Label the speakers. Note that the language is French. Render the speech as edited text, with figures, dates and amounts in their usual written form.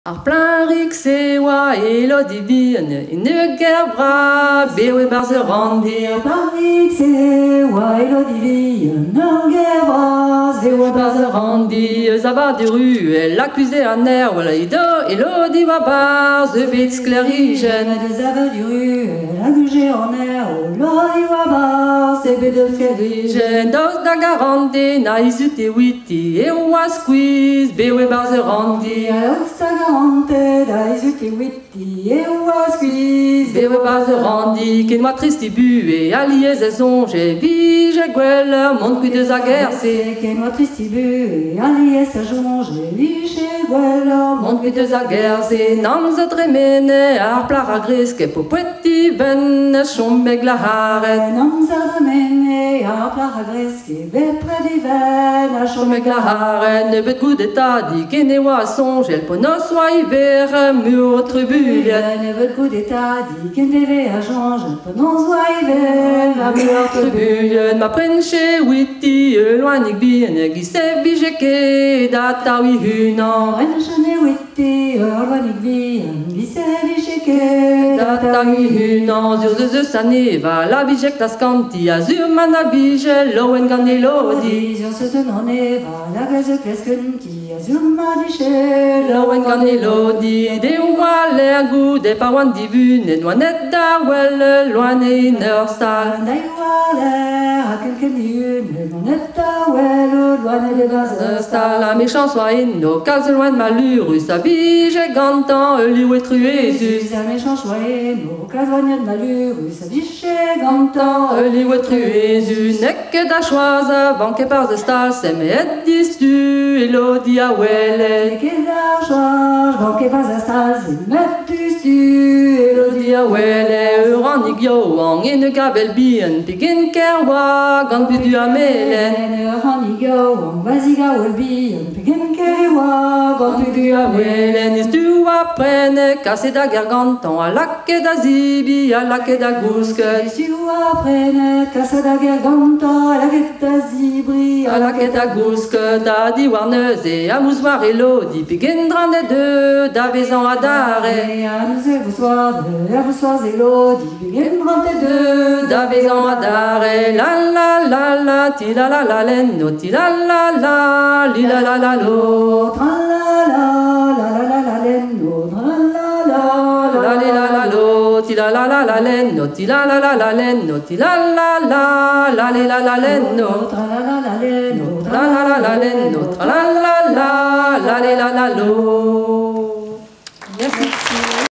Speaker 1: Ar plein rik sewa elodi bihan, ne gerbra bewe barz randi.
Speaker 2: Ar plein rik sewa elodi bihan, ne gerbra bewe barz
Speaker 1: randi. Zabar du ru, elle accusait un air, voilà ido, elodi va barz bet sclérigen.
Speaker 2: Zabar du ru, elle accusait un air, elodi va barz bet sclérigen.
Speaker 1: Dos da garandi, na izute witi, e oa squeeze, bewe barz randi.
Speaker 2: Da izuti witti e oa squeeze
Speaker 1: bewe barz randi, ken moi tristi bue, aliez e songe, vige gwell, mont kuit eus a gerse.
Speaker 2: Ken moi tristi bue, aliez a jonge, vige gwell,
Speaker 1: mont kuit eus a gerse. Nan zo tremene, ar plar a greske, po poeti ben, chombeg la haren.
Speaker 2: Nan zo tremene, ar plar a greske, bepre di ven,
Speaker 1: chombeg la haren. Ne bet gout etadi, ken e oa songe, el po nos oa iver, mur tribulien.
Speaker 2: Ne bet gout etadi, ken deve a jonge, po nos oa iver,
Speaker 1: mur tribulien. Ma prenche witi, loanig bien, gise bijeke, data wi hunan.
Speaker 2: Prenche witi, loanig bien, gise bijeke,
Speaker 1: data wi hunan. Zur zeus eus aneva, la bijek tas kanti, azur man a bijel, loen gant elodi.
Speaker 2: Zur zeus aneva, la bijek tas kanti, azur man a bijel,
Speaker 1: loen gant elodi. De oa l'air gout, de pa oan divun, et loanet da well, loan e ur stal.
Speaker 2: De oa l'air, a kelken diun, et loanet da well, loan e ur
Speaker 1: stal. La méchant soa enno, kalz loan malurus, a bijek gantan, liou et truezus.
Speaker 2: La méchant soa enno, kalz loan malurus, a bijek gantan,
Speaker 1: liou et truezus. Nek da choaz, banke par ze stal, sem et distu, elodi a welle.
Speaker 2: Nek da choaz, banke par ze stal, sem et distu, elodi a
Speaker 1: welle. Uran igyo, an en gabel bien, pegen kerwa, gant budu a melen.
Speaker 2: Uran igyo, an vaziga wel bien, pegen kerwa, gant budu a melen.
Speaker 1: Is du apprenne, kase da gergantan, a lake da zibi, a lake da gousket.
Speaker 2: Is du apprenne, kase da gergantan, a lake da zibri,
Speaker 1: a lake da gousket. A di warneuze, a moussoir elodi, pegen dran de deux, da vezan a dare.
Speaker 2: A neuze voussoir elodi, pegen dran de deux,
Speaker 1: da vezan a dare. La la la la, ti la la la lenno, ti la la la, li la la la lo.
Speaker 2: Tra la la la lenno, tra la la
Speaker 1: li la la lo, ti la la lenno, ti la la lenno, ti la la li la la lenno,
Speaker 2: tra la lenno,
Speaker 1: tra la lenno, tra la li la la lo. Merci.